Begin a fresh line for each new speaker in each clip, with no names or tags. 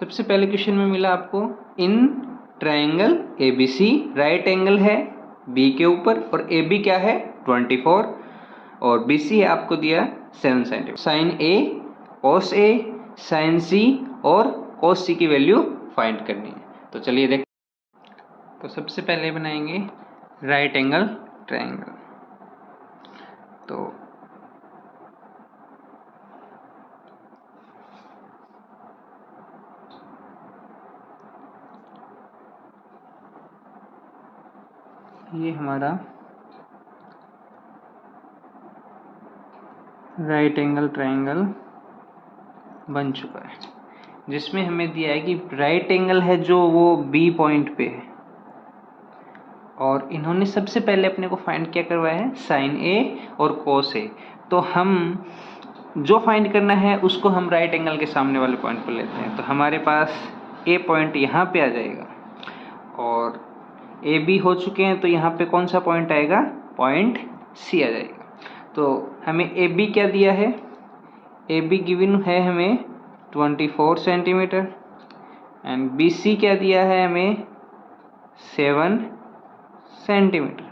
सबसे पहले क्वेश्चन में मिला आपको in triangle ABC right angle है B के ऊपर और AB क्या है 24 और BC है आपको दिया 7 centimetre. Sine A cos A sine C और cos C की वैल्यू फाइंड करनी है। तो चलिए देख, तो सबसे पहले बनाएंगे राइट एंगल ट्रायंगल। तो ये हमारा राइट एंगल ट्रायंगल बन चुका है, जिसमें हमें दिया है कि राइट एंगल है जो वो B पॉइंट पे है और इन्होंने सबसे पहले अपने को फाइंड क्या करवाया है साइन A और cos A। तो हम जो फाइंड करना है उसको हम राइट एंगल के सामने वाले पॉइंट पर लेते हैं। तो हमारे पास A पॉइंट यहाँ पे आ जाएगा और AB हो चुके हैं, तो यहाँ पे कौन सा पॉइंट आएगा पॉइंट C आ जाएगा। तो हमें AB क्या दिया है, AB गिवन है हमें 24 सेंटीमीटर एंड BC क्या दिया है हमें 7 सेंटीमीटर।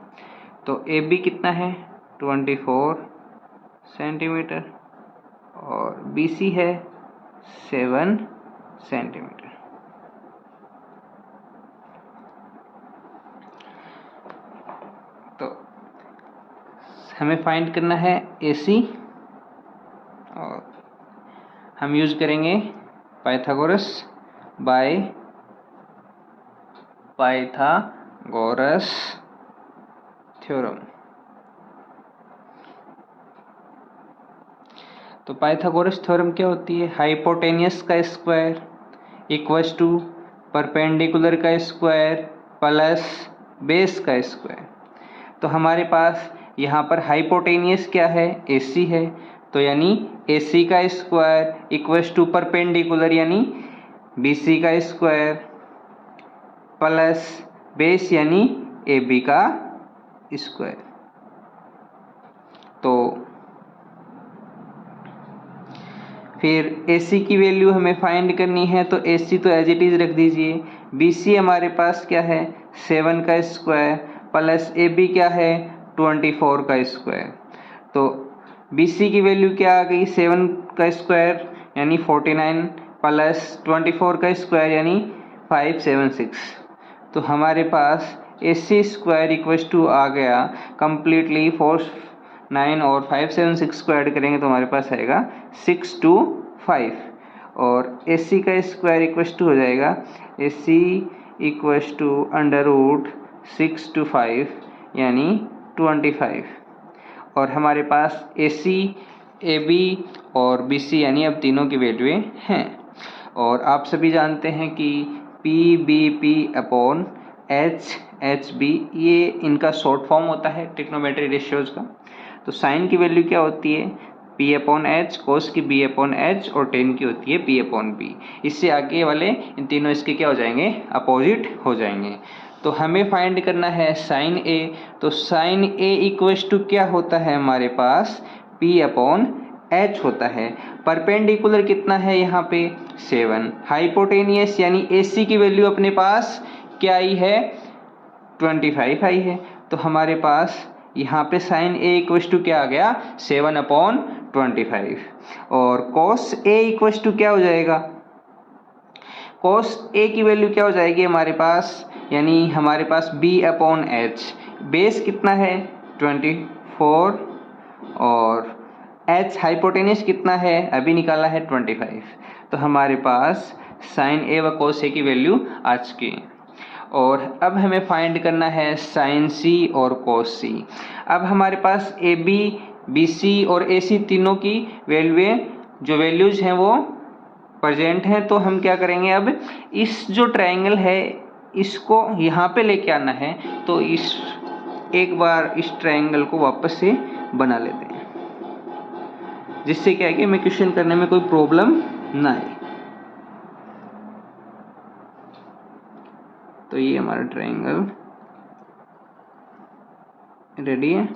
तो AB कितना है 24 सेंटीमीटर और BC है 7 सेंटीमीटर। तो हमें फाइंड करना है AC और हम यूज करेंगे पाइथागोरस थ्योरम। तो पाइथागोरस थ्योरम क्या होती है, हाइपोटेनियस का स्क्वायर इक्वल्स टू परपेंडिकुलर का स्क्वायर प्लस बेस का स्क्वायर। तो हमारे पास यहाँ पर हाइपोटेनियस क्या है AC है, तो यानी AC का स्क्वायर इक्वल्स टू परपेंडिकुलर यानी BC का स्क्वायर प्लस बेस यानी AB का स्क्वायर। तो फिर AC की वैल्यू हमें फाइंड करनी है, तो AC तो एज इट इज रख दीजिए। BC हमारे पास क्या है 7 का स्क्वायर प्लस AB क्या है 24 का स्क्वायर। तो BC की वैल्यू क्या आ गई 7 का स्क्वायर यानी 49 प्लस 24 का स्क्वायर यानी 576। तो हमारे पास AC स्क्वायर इक्वल्स टू आ गया कंप्लीटली 49 और 576 स्क्वायर करेंगे तो हमारे पास आएगा 625 और AC का स्क्वायर इक्वल्स टू हो जाएगा AC equals to under root 625 यानी 25 और हमारे पास AC AB और BC यानी अब तीनों की वैल्यूएं हैं। और आप सभी जानते हैं कि PBP अपॉन HHB ये इनका शॉर्ट फॉर्म होता है ट्रिग्नोमेट्री रेशियोज का। तो साइन की वैल्यू क्या होती है P अपॉन H, कोस की B अपॉन H और टेन की होती है P अपॉन B। इससे आगे वाले इन तीनों इसके क्या हो जाएंगे अपोजिट हो जाएंगे। तो हमें फाइंड करना है साइन A। तो साइन A इक्वल्स टू क्या होता है हमारे पास P अपॉन H होता है। परपेंडिकुलर कितना है यहाँ पे 7। हाइपोटेनियस यानी AC की वैल्यू अपने पास क्या आई है 25 आई है। तो हमारे पास यहाँ पे साइन A इक्वल्स टू क्या आ गया 7 अपॉन 25 और cos A इक्वल्स टू क्या हो जाएगा cos A की वैल्यू क्या हो जाएगी हमारे पास यानी हमारे पास B अपॉन H। बेस कितना है 24 और H हाइपोटेनियस कितना है अभी निकाला है 25। तो हमारे पास साइन A व cos A की वैल्यू आ चुकी है। और अब हमें फाइंड करना है साइन C और cos C। अब हमारे पास AB BC और AC तीनों की वैल्यूज हैं वो प्रेजेंट हैं। तो हम क्या करेंगे अब इस जो ट्रायंगल है इसको यहाँ पे लेके आना है। तो एक बार इस ट्रायंगल को वापस से बना लेते हैं जिससे क्या है कि हमें क्वेश्चन करने में कोई प्रॉब्लम ना आए। तो ये हमारा ट्रायंगल रेडी है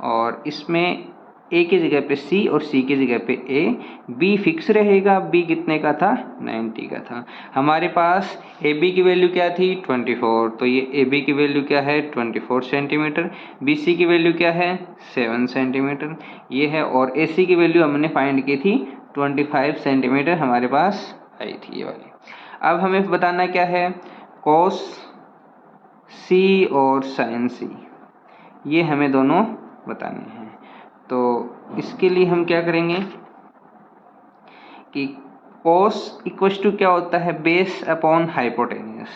और इसमें ए की जगह पे सी और सी की जगह पे ए, बी फिक्स रहेगा, बी कितने का था 90 का था। हमारे पास ए बी की वैल्यू क्या थी 24, तो ये ए बी की वैल्यू क्या है 24 सेंटीमीटर, बी सी की वैल्यू क्या है 7 सेंटीमीटर ये है, और ए सी की वैल्यू हमने फाइंड की थी 25 सेंटीमीटर हमारे पास आई थी ये वाली। अब हमें बताना क्या है, कॉस सी और साइन सी, ये हमें दोनों बताने हैं। तो इसके लिए हम क्या करेंगे कि cos इक्वल्स टू क्या होता है, बेस अपॉन हाइपोटेन्यूस।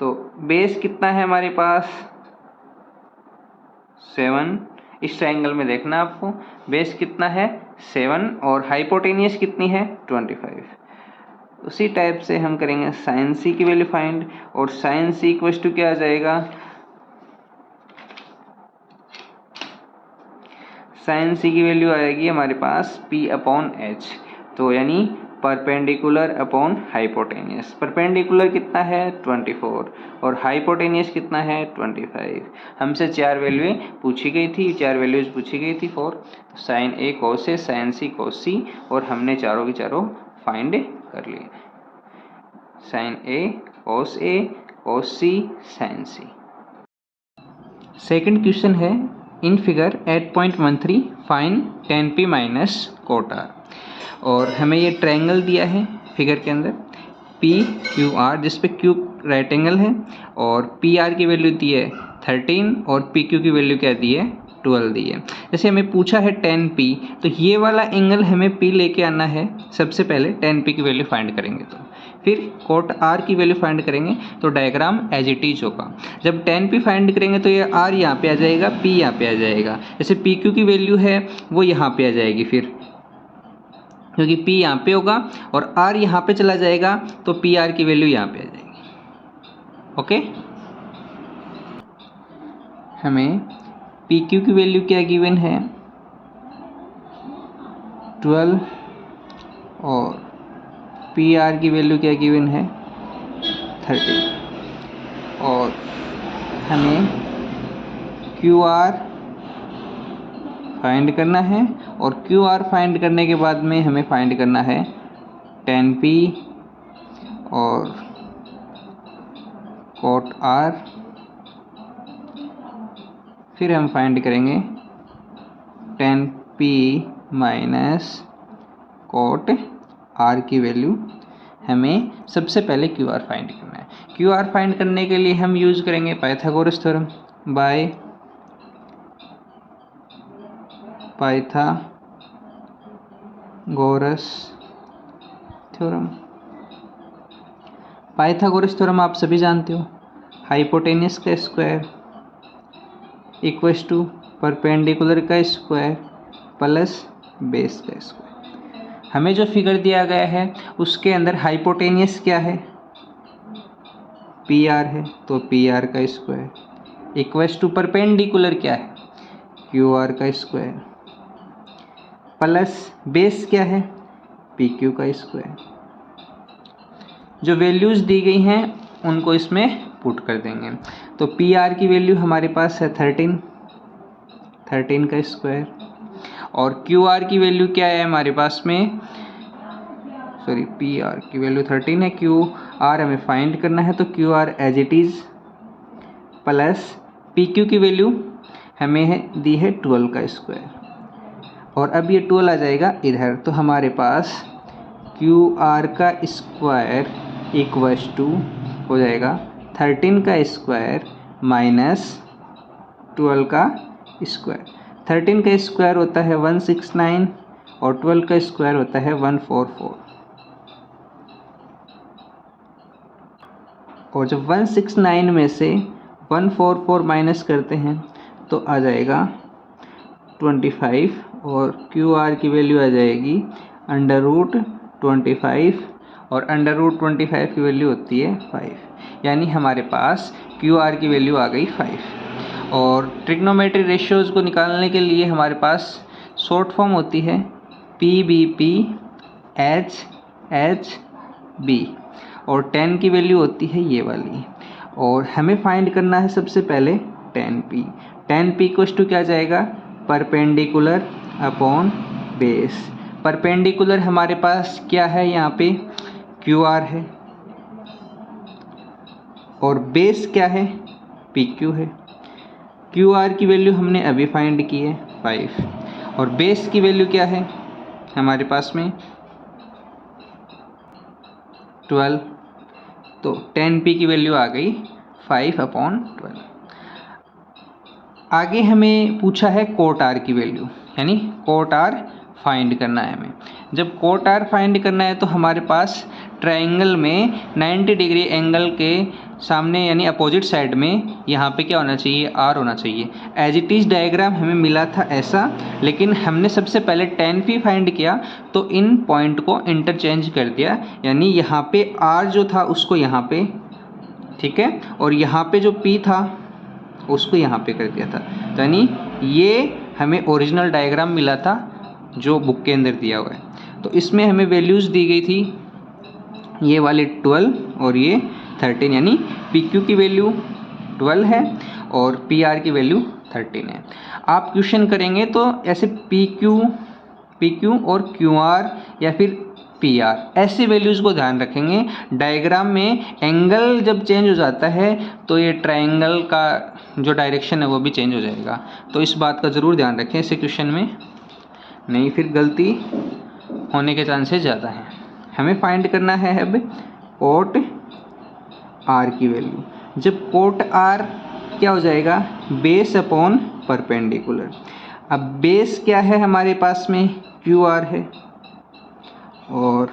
तो बेस कितना है हमारे पास 7, इस ट्रायंगल में देखना आपको, बेस कितना है 7 और हाइपोटेन्यूस कितनी है 25। उसी टाइप से हम करेंगे साइन सी की वैल्यू फाइंड, और साइन सी इक्वल्स टू क्या आ जाएगा, साइन सी की वैल्यू आएगी हमारे पास P अपॉन एच, तो यानी परपेंडिकुलर अपॉन हाइपोटेनियस। परपेंडिकुलर कितना है 24 और हाइपोटेनियस कितना है 25। हमसे 4 वैल्यू पूछी गई थी, 4 वैल्यूज पूछी गई थी for sine A cos A, sine C cos C, और हमने चारों की चारों फाइंड कर लिए, sine A cos C sine C. Second question है, in figure 8.13 find tan p minus cot r, और हमें ये ट्रायंगल दिया है फिगर के अंदर पी क्यू आर, जिसपे क्यू राइट एंगल है, और पी आर की वैल्यू दी है 13 और पी क्यू की वैल्यू क्या दी है 12 दी है। जैसे हमें पूछा है tan p, तो ये वाला एंगल हमें p लेके आना है। सबसे पहले tan p की वैल्यू फाइंड करेंगे, तो फिर cot r की वैल्यू फाइंड करेंगे, तो डायग्राम एज इट इज होगा। जब tan p फाइंड करेंगे तो ये r यहाँ पे आ जाएगा, p यहाँ पे आ जाएगा। जैसे पी क्यू की वैल्यू है वो यहाँ पे आ जाएगी, फिर क्योंकि p यहाँ पे होगा और r यहाँ पे चला जाएगा, तो पी आर की वैल्यू यहाँ पे आ जाएगी। ओके, हमें पी क्यू की वैल्यू क्या गिवन है 12 और पी आर की वैल्यू क्या गिवन है 30, और हमें क्यू आर फाइंड करना है, और क्यू आर फाइंड करने के बाद में हमें फाइंड करना है tan p और cot r, फिर हम फाइंड करेंगे tan p minus cot r की वैल्यू। हमें सबसे पहले क्यू आर फाइंड करना है। क्यू आर फाइंड करने के लिए हम यूज़ करेंगे Pythagoras theorem by Pythagoras theorem. Pythagoras theorem आप सभी जानते हो, हाइपोटेन्यूस का स्क्वायर इक्वल्स टू परपेंडिकुलर का स्क्वायर प्लस बेस का स्क्वायर। हमें जो फिगर दिया गया है उसके अंदर हाइपोटेन्यूस क्या है पी आर है, तो पी आर का स्क्वायर इक्वल्स टू परपेंडिकुलर क्या है क्यू आर का स्क्वायर प्लस बेस क्या है पी क्यू का स्क्वायर। जो वैल्यूज़ दी गई हैं उनको इसमें पुट कर देंगे, तो पी आर की वैल्यू हमारे पास है 13 का स्क्वायर, और क्यू आर की वैल्यू क्या है हमारे पास में, सॉरी पी आर की वैल्यू 13 है, क्यू आर हमें फाइंड करना है, तो Q R as it is plus P Q की वैल्यू हमें है दी है 12 का स्क्वायर, और अब ये 12 आ जाएगा इधर, तो हमारे पास क्यू आर का स्क्वायर इक्वल्स टू हो जाएगा 13 का स्क्वायर माइनस 12 का स्क्वायर। 13 का स्क्वायर होता है 169 और 12 का स्क्वायर होता है 144, और जब 169 में से 144 माइनस करते हैं तो आ जाएगा 25, और क्यू आर की वैल्यू आ जाएगी √25, और √25 की वैल्यू होती है 5, यानी हमारे पास क्यू आर की वैल्यू आ गई 5। और ट्रिग्नोमेट्री रेशियोज़ को निकालने के लिए हमारे पास शॉर्ट फॉर्म होती है PBP HHB, और tan की वैल्यू होती है ये वाली, और हमें फाइंड करना है सबसे पहले tan p। tan p equals to क्या जाएगा परपेंडिकुलर अपॉन बेस। परपेंडिकुलर हमारे पास क्या है, यहाँ पे क्यू आर है और बेस क्या है, पी क्यू है। क्यू आर की वैल्यू हमने अभी फाइंड की है 5 और बेस की वैल्यू क्या है हमारे पास में 12, तो 10p की वैल्यू आ गई 5/12। आगे हमें पूछा है कोट आर की वैल्यू, यानी कोट आर फाइंड करना है हमें। जब कोट आर फाइंड करना है तो हमारे पास ट्रायंगल में 90 डिग्री एंगल के सामने यानी अपोजिट साइड में यहाँ पे क्या होना चाहिए, आर होना चाहिए। एज इट इज़ डायग्राम हमें मिला था ऐसा, लेकिन हमने सबसे पहले 10p फाइंड किया तो इन पॉइंट को इंटरचेंज कर दिया, यानी यहाँ पे आर जो था उसको यहाँ पे, ठीक है, और यहाँ पे जो p था उसको यहाँ पे कर दिया था। तो यानी ये हमें ओरिजिनल डायग्राम मिला था जो बुक के अंदर दिया हुआ है। तो इसमें हमें वैल्यूज़ दी गई थी ये वाले 12 और ये 13, यानी पी क्यू की वैल्यू 12 है और पी आर की वैल्यू 13 है। आप क्वेश्चन करेंगे तो ऐसे पी क्यू और क्यू आर या फिर पी आर ऐसे वैल्यूज़ को ध्यान रखेंगे। डायग्राम में एंगल जब चेंज हो जाता है तो ये ट्रायंगल का जो डायरेक्शन है वो भी चेंज हो जाएगा, तो इस बात का ज़रूर ध्यान रखें ऐसे क्वेश्चन में, नहीं फिर गलती होने के चांसेस ज़्यादा हैं। हमें फाइंड करना है अब कोट आर की वैल्यू। जब कोट आर क्या हो जाएगा, बेस अपॉन परपेंडिकुलर। अब बेस क्या है हमारे पास में, क्यू आर है, और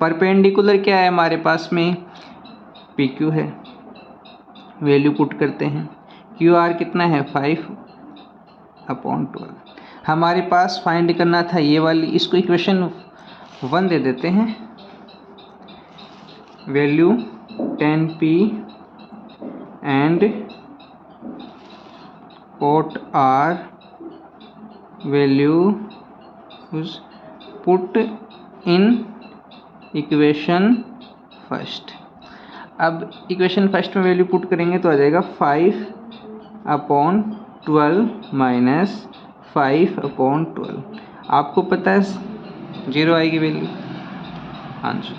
परपेंडिकुलर क्या है हमारे पास में, पी क्यू है। वैल्यू पुट करते हैं, क्यू आर कितना है 5/12। हमारे पास फाइंड करना था ये वाली, इसको इक्वेशन 1 दे देते हैं। Value 10p and cot R value put in equation first. अब इक्वेशन फर्स्ट में वैल्यू पुट करेंगे तो आ जाएगा 5/12 माइनस 5/12। आपको पता है 0 आएगी वैल्यू, आंसर।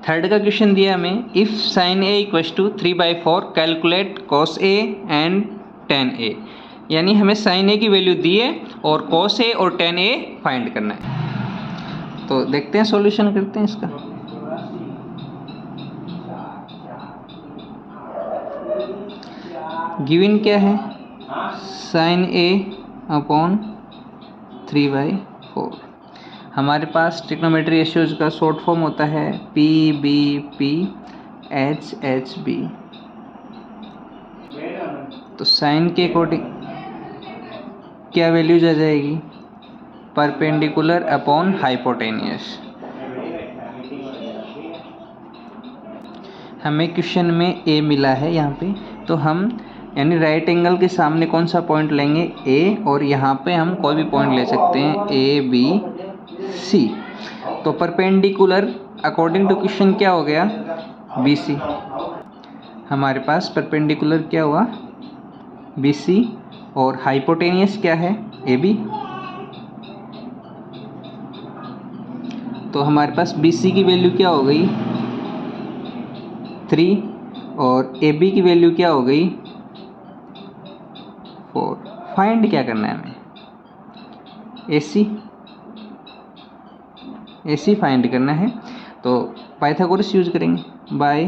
थर्ड का क्वेश्चन दिया हमें, if sin a = 3/4 calculate cos a and tan a, यानी हमें sin a की वैल्यू दी है और cos a और tan a फाइंड करना है। तो देखते हैं सॉल्यूशन करते हैं इसका। गिवन क्या है, sin a/3/4। हमारे पास ट्रिग्नोमेट्री रेशियोज का शॉर्ट फॉर्म होता है PBP HHB। तो साइन के अकॉर्डिंग क्या वैल्यूज आ जाएगी, परपेंडिकुलर अपॉन हाइपोटेनियस। हमें क्वेश्चन में ए मिला है यहाँ पे, तो हम यानी राइट एंगल के सामने कौन सा पॉइंट लेंगे, ए, और यहाँ पे हम कोई भी पॉइंट ले सकते हैं ABC। तो परपेंडिकुलर अकॉर्डिंग टू क्वेश्चन क्या हो गया, BC। हमारे पास परपेंडिकुलर क्या हुआ, BC, और हाइपोटेनियस क्या है, AB। तो हमारे पास BC की वैल्यू क्या हो गई 3 और AB की वैल्यू क्या हो गई 4। फाइंड क्या करना है हमें, AC फाइंड करना है। तो पाइथागोरस यूज करेंगे, बाय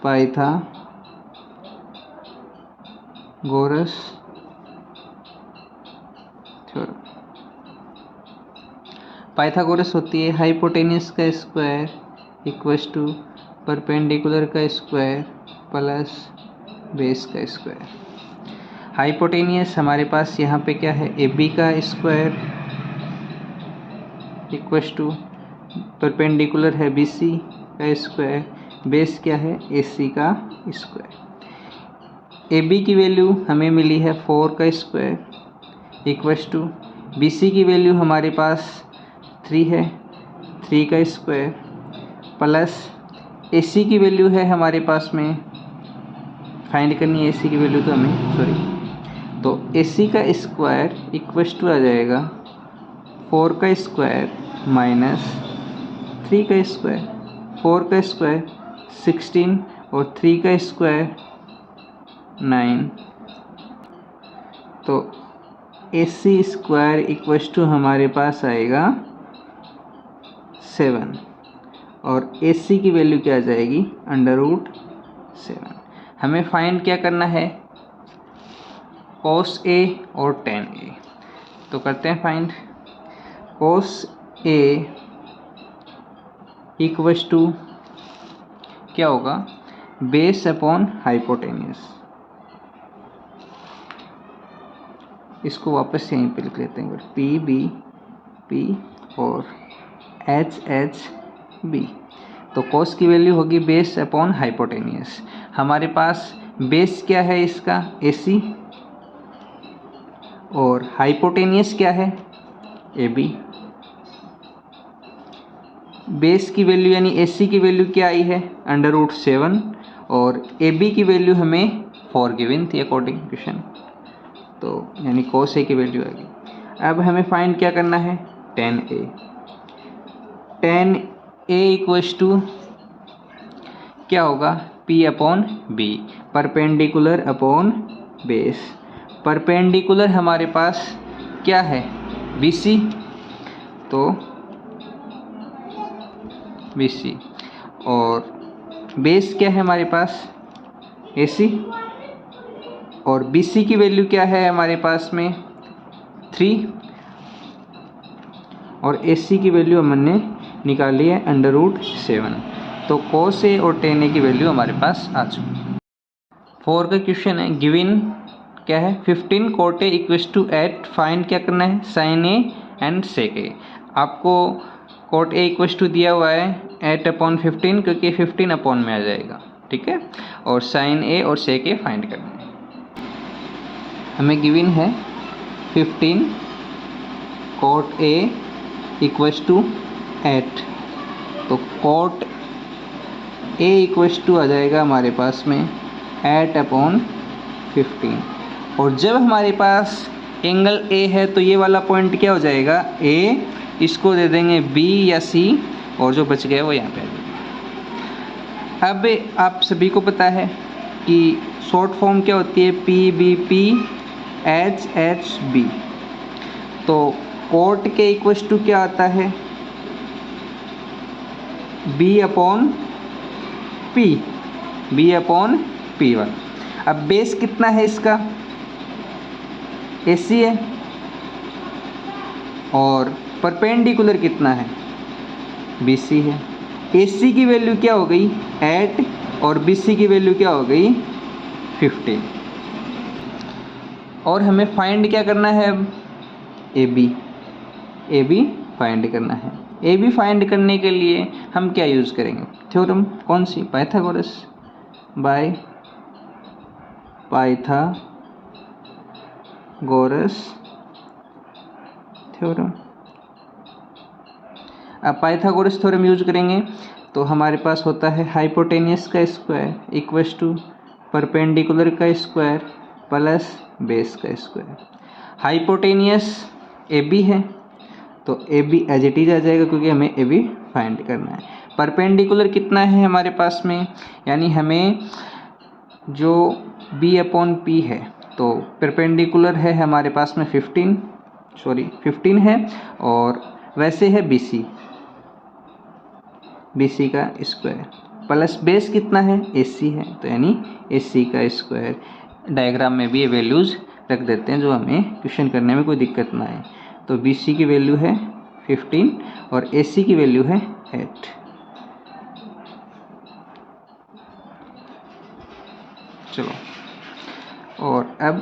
पाइथागोरस थ्योरम। पाइथागोरस होती है हाइपोटेनियस का स्क्वायर इक्वल्स टू परपेंडिकुलर का स्क्वायर प्लस बेस का स्क्वायर। हाइपोटेनियस हमारे पास यहाँ पे क्या है, AB का स्क्वायर इक्वल्स टू परपेंडिकुलर है BC का स्क्वायर, बेस क्या है AC का स्क्वायर। AB की वैल्यू हमें मिली है 4 का स्क्वायर इक्वल्स टू BC की वैल्यू हमारे पास 3 है, 3 का स्क्वायर प्लस AC की वैल्यू है हमारे पास में, फाइंड करनी है AC की वैल्यू, तो हमें तो AC का स्क्वायर इक्वल्स टू आ जाएगा 4 का स्क्वायर माइनस 3 का स्क्वायर। 4 का स्क्वायर 16 और 3 का स्क्वायर 9। तो AC स्क्वायर इक्वल्स टू हमारे पास आएगा 7 और AC की वैल्यू क्या आ जाएगी √7। हमें फाइंड क्या करना है cos A और tan A। तो करते हैं find. cos A equals to क्या होगा बेस अपॉन हाइपोटेन्यूस। इसको वापस यहीं पे लिख लेते हैं PB और HB। तो cos की वैल्यू होगी बेस अपॉन हाइपोटेन्यूस। हमारे पास बेस क्या है इसका AC और हाइपोटेनियस क्या है AB। बेस की वैल्यू यानी AC की वैल्यू क्या आई है √7 और AB की वैल्यू हमें 4 गिवन थी अकॉर्डिंग क्वेश्चन। तो यानी cos A की वैल्यू आ गई। अब हमें फाइंड क्या करना है tan A। tan A equals to क्या होगा P/B perpendicular upon base. Perpendicular हमारे पास क्या है BC, तो BC और बेस क्या है हमारे पास AC और BC की वैल्यू क्या है हमारे पास में 3 और AC की वैल्यू हमने निकाली है √7। तो cos A और tan A की वैल्यू हमारे पास आ चुकी है। 4 का क्वेश्चन है गिवन क्या है 15 cot A equals to 8। Find क्या करना है sin A and sec A। आपको cot A इक्वल्स टू दिया हुआ है 8/15 क्योंकि 15 अपॉन में आ जाएगा, ठीक है। और sin A और sec A फाइंड करना है। हमें गिवन है 15 cot A इक्वल्स टू 8। तो cot A इक्वल्स टू आ जाएगा हमारे पास में 8/15 और जब हमारे पास एंगल A है तो ये वाला पॉइंट क्या हो जाएगा A, इसको दे देंगे B या C और जो बच गया वो यहाँ पे आ जाएगा। अब आप सभी को पता है कि शॉर्ट फॉर्म क्या होती है PBP HHB। तो cot के इक्वल्स टू क्या आता है B/P1। अब बेस कितना है इसका AC है और परपेंडिकुलर कितना है BC है। AC की वैल्यू क्या हो गई 8 और BC की वैल्यू क्या हो गई 15। और हमें फाइंड क्या करना है अब AB फाइंड करना है। AB फाइंड करने के लिए हम क्या यूज़ करेंगे थ्योरम कौन सी पाइथागोरस थ्योरम। अब पाइथागोरस थ्योरम यूज करेंगे तो हमारे पास होता है हाइपोटेनियस का स्क्वायर इक्वल्स टू परपेंडिकुलर का स्क्वायर प्लस बेस का स्क्वायर। हाइपोटेनियस AB है तो AB एज इट इज आ जाएगा क्योंकि हमें AB फाइंड करना है। परपेंडिकुलर कितना है हमारे पास में यानी हमें जो B/P है तो परपेंडिकुलर है हमारे पास में 15 है और वैसे है BC का स्क्वायर प्लस बेस कितना है AC है तो यानी AC का स्क्वायर। डायग्राम में भी ये वैल्यूज़ रख देते हैं जो हमें क्वेश्चन करने में कोई दिक्कत ना आए। तो BC की वैल्यू है 15 और AC की वैल्यू है 8। चलो और अब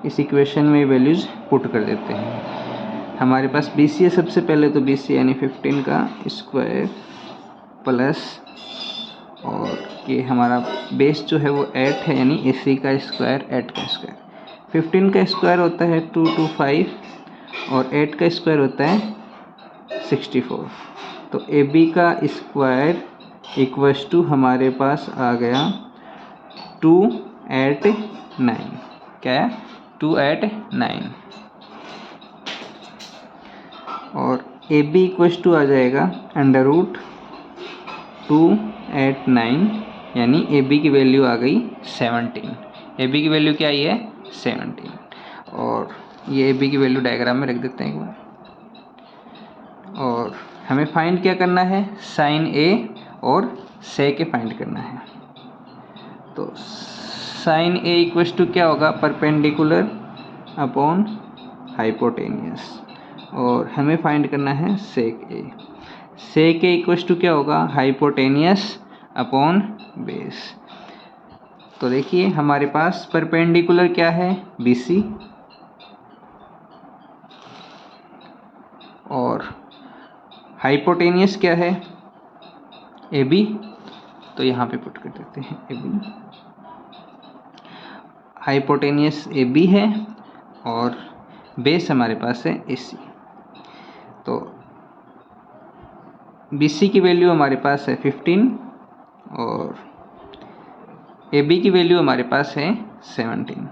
इस इक्वेशन में वैल्यूज़ पुट कर देते हैं। हमारे पास BC है सबसे पहले तो BC यानी 15 का स्क्वायर प्लस और ये हमारा बेस जो है वो 8 है यानी AC का स्क्वायर 8 का स्क्वायर। 15 का स्क्वायर होता है 225 और 8 का स्क्वायर होता है 64। तो AB का स्क्वायर इक्वल्स टू हमारे पास आ गया 2 2/9। क्या है? 2/9। और ए बी इक्वल्स टू आ जाएगा √2/9, यानी ए बी की वैल्यू आ गई 17। ए बी की वैल्यू क्या आई है? 17। और ये ए बी की वैल्यू डायग्राम में रख देते हैं एक बार। और हमें फाइंड क्या करना है? साइन ए और सेक ए फाइंड करना है। तो साइन ए इक्वल्स टू क्या होगा? Perpendicular upon hypotenuse. और हमें फाइंड करना है सेक ए। सेक ए इक्वल्स टू क्या होगा? Hypotenuse upon base. तो देखिए हमारे पास परपेंडिकुलर क्या है? BC, और हाइपोटेनियस क्या है? AB। तो यहाँ पे पुट कर देते हैं AB। हाइपोटेनियस AB है और बेस हमारे पास है AC। तो BC की वैल्यू हमारे पास है 15 और AB की वैल्यू हमारे पास है 17।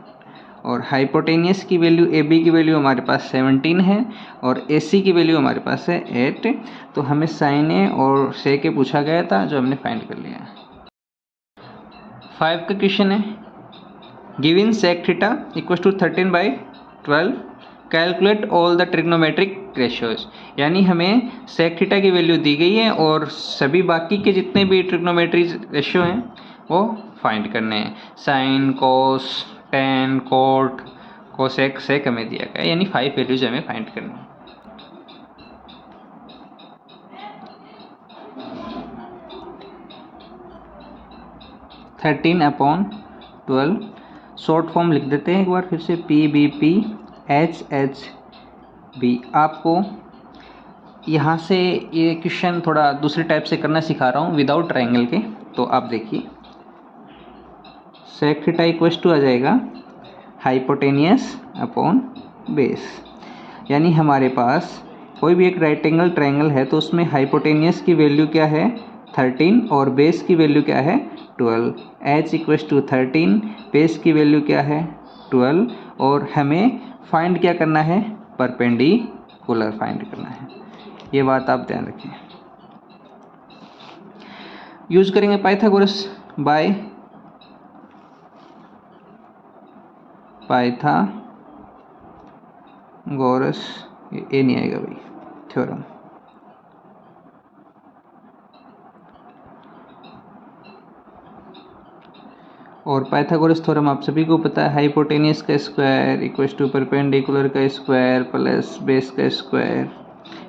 और हाइपोटेनियस की वैल्यू AB की वैल्यू हमारे पास 17 है और AC की वैल्यू हमारे पास है 8। तो हमें साइन ए और सेक ए पूछा गया था, जो हमने फाइंड कर लिया है। 5 का क्वेश्चन है, given sec theta equal to 13/12, calculate all the trigonometric ratios. यानी हमें सेक थीटा की वैल्यू दी गई है और सभी बाकी के जितने भी ट्रिग्नोमेट्री रेशियो हैं वो फाइंड करने हैं। साइन, कोस, टेन, कोट, कोसेक, सेक हमें दिया गया है, यानी 5 वैल्यूज हमें फाइंड करनी है। थर्टीन अपॉन 12 शॉर्ट फॉर्म लिख देते हैं एक बार फिर से, PBP HHB। आपको यहाँ से ये क्वेश्चन थोड़ा दूसरे टाइप से करना सिखा रहा हूँ विदाउट ट्रायंगल के। तो आप देखिए, सेक थीटा इक्वल्स टू आ जाएगा हाइपोटेनियस अपॉन बेस। यानी हमारे पास कोई भी एक राइट एंगल ट्रायंगल है तो उसमें हाइपोटेनियस की वैल्यू क्या है? 13 और बेस की वैल्यू क्या है? 12। H इक्वल्स टू 13, बेस की वैल्यू क्या है? 12। और हमें फाइंड क्या करना है? परपेंडिकुलर फाइंड करना है। ये बात आप ध्यान रखें। यूज करेंगे पाइथागोरस बाय पाइथागोरस, ये नहीं आएगा भाई, थ्योरम। और पाइथागोरस थ्योरम आप सभी को पता है, हाइपोटेनियस का स्क्वायर इक्वल्स टू परपेंडिकुलर का स्क्वायर प्लस बेस का स्क्वायर।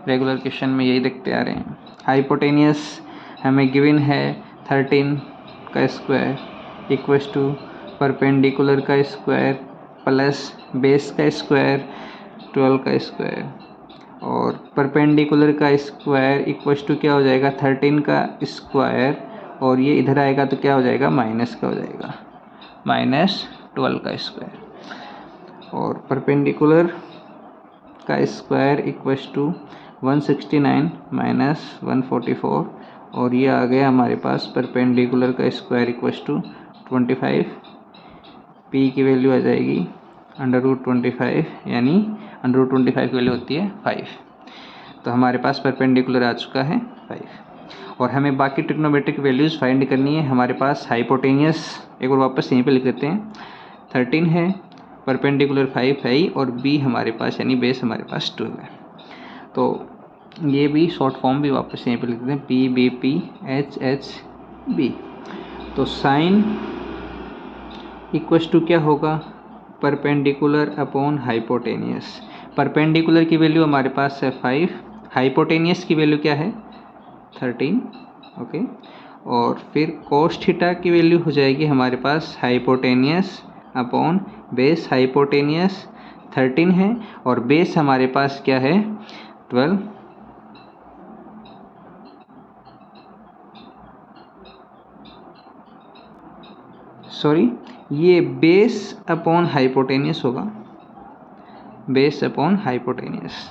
रेगुलर क्वेश्चन में यही देखते आ रहे हैं। हाइपोटेनियस हमें गिवन है 13 का स्क्वायर इक्वल्स टू परपेंडिकुलर का स्क्वायर प्लस बेस का स्क्वायर 12 का स्क्वायर। और परपेंडिकुलर का स्क्वायर इक्वल्स टू क्या हो जाएगा? 13 का स्क्वायर, और ये इधर आएगा तो क्या हो जाएगा? माइनस का हो जाएगा, -12 का स्क्वायर। और परपेंडिकुलर का स्क्वायर इक्वल्स टू 169 - 144, और ये आ गया हमारे पास परपेंडिकुलर का स्क्वायर इक्वल्स टू 25। P की वैल्यू आ जाएगी √25, यानी √25 की वैल्यू होती है 5। तो हमारे पास परपेंडिकुलर आ चुका है 5। और हमें बाकी ट्रिग्नोमेट्रिक वैल्यूज़ फाइंड करनी है। हमारे पास हाइपोटेनियस एक बार वापस यहीं पे लिख देते हैं, 13 है, परपेंडिकुलर 5 है ही, और B हमारे पास यानी बेस हमारे पास 12 है। तो ये भी शॉर्ट फॉर्म भी वापस यहीं पे लिख देते हैं, PBP HHB। तो साइन इक्वल्स टू क्या होगा? Perpendicular upon hypotenuse. परपेंडिकुलर की वैल्यू हमारे पास है 5, हाइपोटेनियस की वैल्यू क्या है? 13। ओके। और फिर कोस थीटा की वैल्यू हो जाएगी हमारे पास हाइपोटेनियस अपॉन बेस। हाइपोटेनियस 13 है और बेस हमारे पास क्या है? 12। सॉरी, ये बेस अपॉन हाइपोटेनियस होगा, बेस अपॉन हाइपोटेनियस।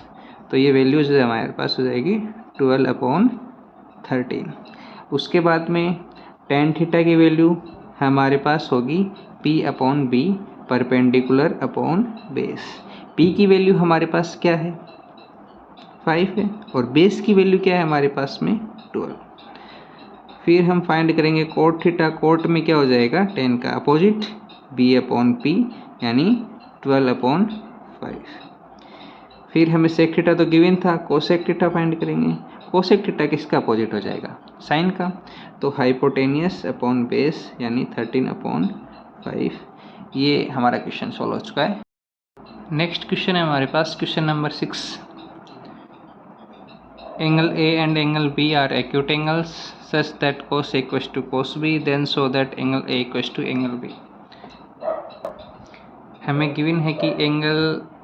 तो ये वैल्यूज हमारे पास हो जाएगी 12/13। उसके बाद में टेन थीटा की वैल्यू हमारे पास होगी P upon B perpendicular upon base. P की वैल्यू हमारे पास क्या है 5 है और बेस की वैल्यू क्या है हमारे पास में 12। फिर हम फाइंड करेंगे कोट थीटा। कोट में क्या हो जाएगा 10 का अपोजिट B अपॉन P यानी 12 अपॉन 5। फिर हमें सेक थीटा तो गिवन था, कोसेक थीटा फाइंड करेंगे। कोसेक थीटा किसका अपोजिट हो जाएगा साइन का, तो हाइपोटेनियस अपॉन बेस यानी 13 अपॉन 5। ये हमारा क्वेश्चन सॉल्व हो चुका है। नेक्स्ट क्वेश्चन है हमारे पास question number 6। Angle A and angle B are acute angles such that cos A equals to cos B, then show that angle A equals to angle B। हमें given है कि angle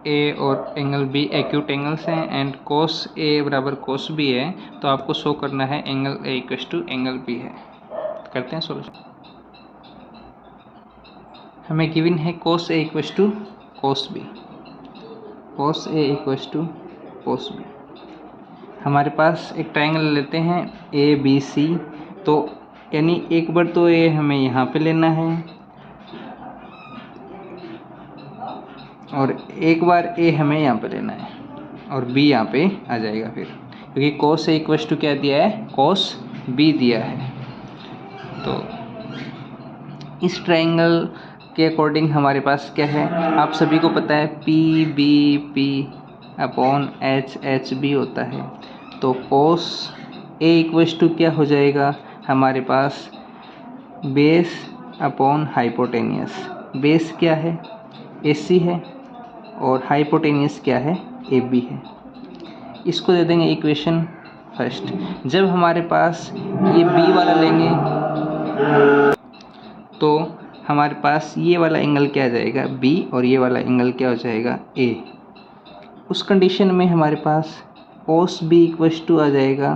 A और angle B acute angles हैं and cos A बराबर cos B है, तो आपको show करना है angle A equals to angle B है। करते हैं सॉल्यूशन। हमें गिवन है cos A equals to cos B, cos A equals to cos B। हमारे पास एक ट्रायंगल लेते हैं ABC, तो यानी एक बार तो ये हमें यहाँ पे लेना है और एक बार A हमें यहाँ पे लेना है और B यहाँ पे आ जाएगा फिर, क्योंकि cos A इक्वल्स टू क्या दिया है cos B दिया है। तो इस ट्रायंगल के अकॉर्डिंग हमारे पास क्या है, आप सभी को पता है PBP अपॉन HHB होता है। तो cos A इक्वल्स टू क्या हो जाएगा हमारे पास बेस अपॉन हाइपोटेनियस। बेस क्या है AC है और हाइपोटेनियस क्या है AB है। इसको दे देंगे इक्वेशन फर्स्ट। जब हमारे पास ये B वाला लेंगे तो हमारे पास ये वाला एंगल क्या आ जाएगा B और ये वाला एंगल क्या हो जाएगा A। उस कंडीशन में हमारे पास cos B इक्वल्स टू आ जाएगा,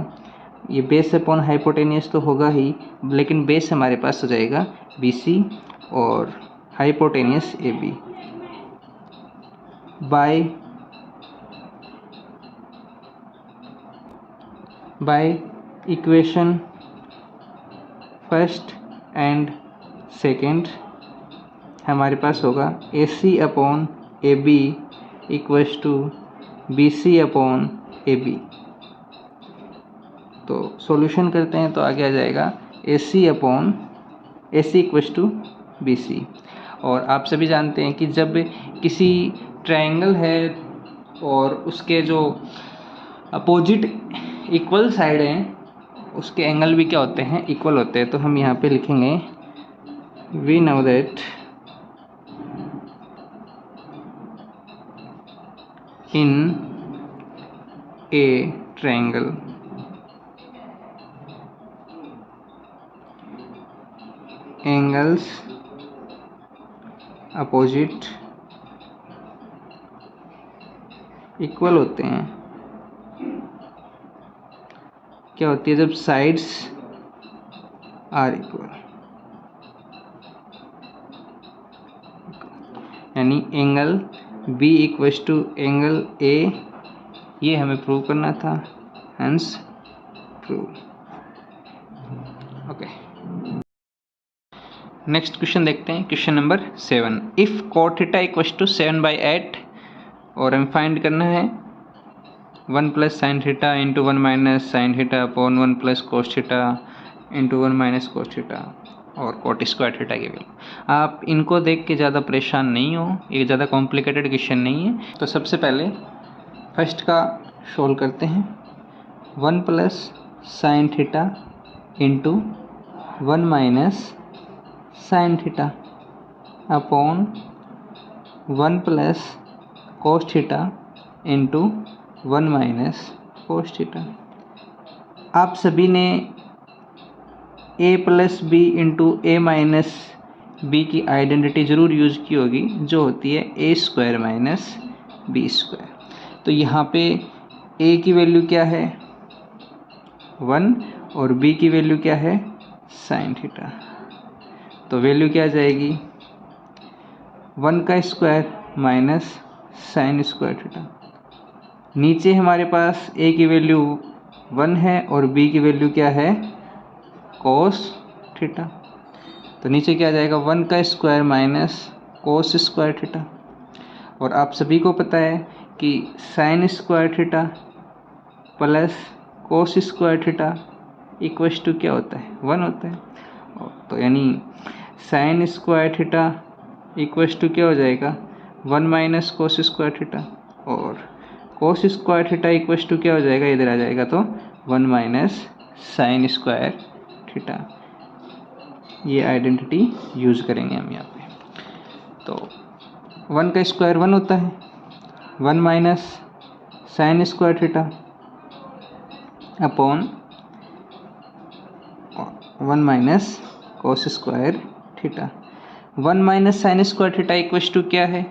ये बेस अपॉन हाइपोटेनियस तो होगा ही, लेकिन बेस हमारे पास हो जाएगा BC और hypotenuse AB by equation first and second हमारे पास होगा AC upon AB equals to BC upon AB। तो सॉल्यूशन करते हैं तो आगे आ जाएगा AC upon AC equals to BC। और आप सभी जानते हैं कि जब किसी ट्रायंगल है और उसके जो अपोजिट इक्वल साइड हैं उसके एंगल भी क्या होते हैं इक्वल होते हैं। तो हम यहाँ पे लिखेंगे we know that in a triangle angles opposite equal होते हैं। क्या होती है जब साइड्स आर इक्वल, यानी angle B equals to angle A, ये हमें प्रूव करना था, hence prove. Okay, next question देखते हैं question number 7। If cot theta equals to 7/8 और हमें फाइंड करना है 1 plus sine theta into 1 minus sine theta upon 1 plus cos theta into 1 minus cos theta और cot स्क्वायर थीटा की value. आप इनको देख के ज़्यादा परेशान नहीं हो, ये ज़्यादा कॉम्प्लिकेटेड क्वेश्चन नहीं है। तो सबसे पहले फर्स्ट का सोल्व करते हैं। 1 plus sine theta into 1 minus sine theta upon 1 plus cos theta into 1 minus cos theta. आप सभी ने a plus B into A minus B की आइडेंटिटी ज़रूर यूज़ की होगी, जो होती है a square minus B square. तो यहाँ पे a की वैल्यू क्या है 1 और b की वैल्यू क्या है साइन थीटा। तो वैल्यू क्या आ जाएगी 1 का square minus sine square theta. नीचे हमारे पास a की वैल्यू 1 है और b की वैल्यू क्या है कोस थीटा। तो नीचे क्या आ जाएगा 1 का square minus cos square theta. और आप सभी को पता है कि sine square theta plus cos square theta equals to क्या होता है 1 होता है। तो यानी sine square theta equals to क्या हो जाएगा 1 माइनस कोस स्क्वायर थीटा, और cos square theta equals to क्या हो जाएगा, इधर आ जाएगा तो 1 माइनस साइन स्क्वायर थीटा। ये आइडेंटिटी यूज़ करेंगे हम यहाँ पे। तो 1 का स्क्वायर 1 होता है, 1 minus sine square theta upon 1 minus cos square theta. 1 minus sine square theta equals to क्या है,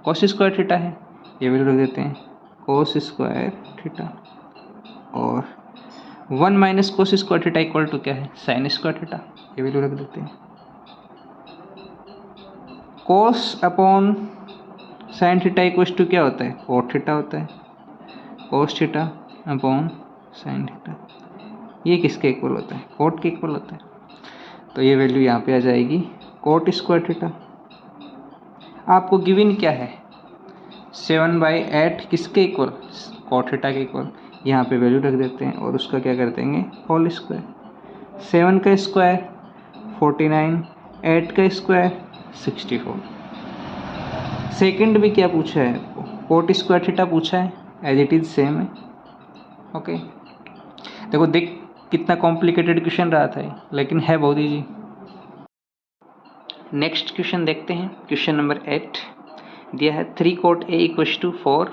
कोस स्क्वायर थीटा है, ये वैल्यू रख देते हैं कोस स्क्वायर थीटा। और 1 minus cos square theta equal to क्या है साइन स्क्वायर थीटा, ये वैल्यू रख देते हैं। Cos upon sine theta equals to क्या होता है कोट थीटा होता है, cos theta upon sine theta. ये किसके इक्वल होता है कोट के इक्वल होता है। तो ये वैल्यू यहाँ पे आ जाएगी कोट स्क्वायर थीटा। आपको गिवन क्या है 7/8 किसके इक्वल कोट थीटा के इक्वल, यहाँ पे वैल्यू रख देते हैं और उसका क्या कर देंगे होल स्क्वायर। 7 का स्क्वायर 49, 8 का स्क्वायर 64। सेकंड भी क्या पूछा है आपको कोट स्क्वायर थीटा पूछा है, एज इट इज सेम है। ओके देखो देख कितना कॉम्प्लिकेटेड क्वेश्चन रहा था ये, लेकिन है बहुत ईजी। नेक्स्ट क्वेश्चन देखते हैं, क्वेश्चन नंबर 8 दिया है 3 cot A इक्वल्स टू 4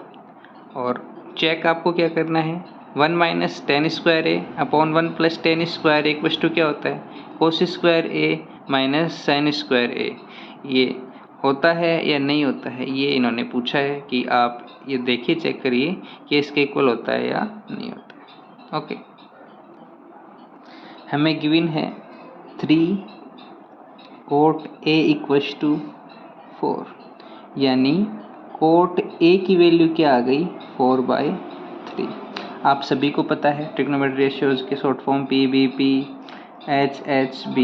और चेक आपको क्या करना है 1 minus tan square A upon 1 plus tan square A equals to क्या होता है cos square A minus sine square A. ये होता है या नहीं होता है, ये इन्होंने पूछा है कि आप ये देखिए चेक करिए कि इसके इक्वल होता है या नहीं होता है। ओके हमें गिवन है 3 cot A इक्वल्स टू 4, यानी कोट A की वैल्यू क्या आ गई 4/3। आप सभी को पता है ट्रिग्नोमेट्री रेशियोज के शॉर्ट फॉर्म PBP HHB,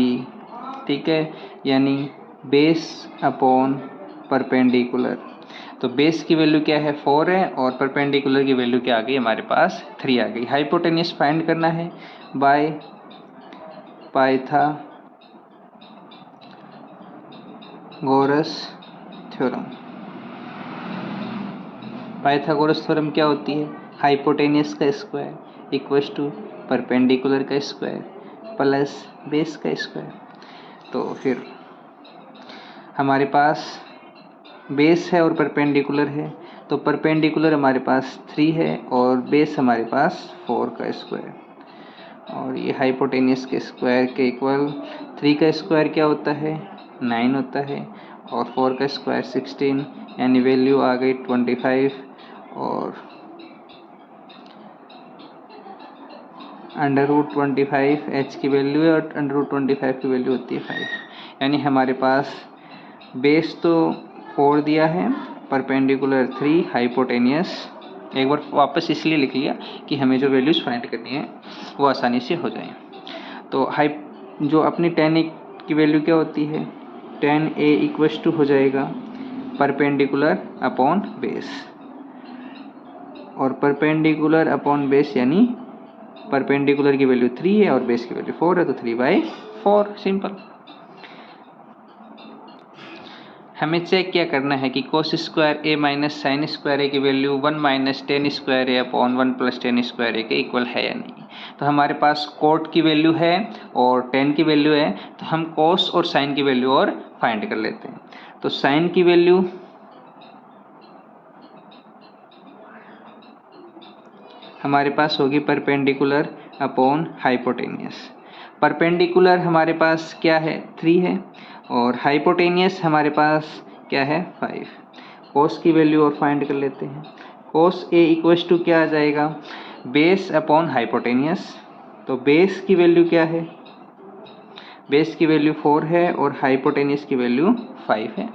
ठीक है, यानी बेस अपॉन परपेंडिकुलर। तो बेस की वैल्यू क्या है 4 है और परपेंडिकुलर की वैल्यू क्या आ गई हमारे पास 3 आ गई। हाइपोटेन्यूस फाइंड करना है by Pythagoras theorem. Pythagoras theorem क्या होती है हाइपोटेन्यूस का स्क्वायर इक्वल्स टू परपेंडिकुलर का स्क्वायर प्लस बेस का स्क्वायर। तो फिर हमारे पास बेस है और परपेंडिकुलर है, तो परपेंडिकुलर हमारे पास 3 है और बेस हमारे पास 4 का स्क्वायर, और ये हाइपोटेन्यूस के स्क्वायर के इक्वल 3 का स्क्वायर क्या होता है 9 होता है और 4 का स्क्वायर 16, यानी वैल्यू आ गई 25 और √25 h की वैल्यू है और √25 की वैल्यू होती है 5। यानी हमारे पास बेस तो 4 दिया है, परपेंडिकुलर 3, हाइपोटेनियस। एक बार वापस इसलिए लिख लिया कि हमें जो वैल्यूज फाइंड करनी है वो आसानी से हो जाए। तो जो अपनी tan a की वैल्यू क्या होती है tan a इक्वल्स टू हो जाएगा परपेंडिकुलर अपॉन बेस, और परपेंडिकुलर अपॉन बेस यानी परपेंडिकुलर की वैल्यू 3 है और बेस की वैल्यू 4 है, तो 3/4 सिंपल। हमें चेक क्या करना है कि कोस square A minus sine square ए की value 1 minus tan square A upon 1 plus tan square ए के इक्वल है या नहीं। तो हमारे पास कोट की वैल्यू है और टेन की वैल्यू है, तो हम कोस और साइन की वैल्यू और फाइंड कर लेते हैं। तो साइन की वैल्यू हमारे पास होगी परपेंडिकुलर अपॉन हाइपोटेनियस। परपेंडिकुलर हमारे पास क्या है 3 है और हाइपोटेनियस हमारे पास क्या है 5। कोस की वैल्यू और फाइंड कर लेते हैं। कोस ए इक्वल्स टू क्या आ जाएगा बेस अपॉन हाइपोटेनियस। तो बेस की वैल्यू क्या है, बेस की वैल्यू 4 है और हाइपोटेनियस की वैल्यू 5 है।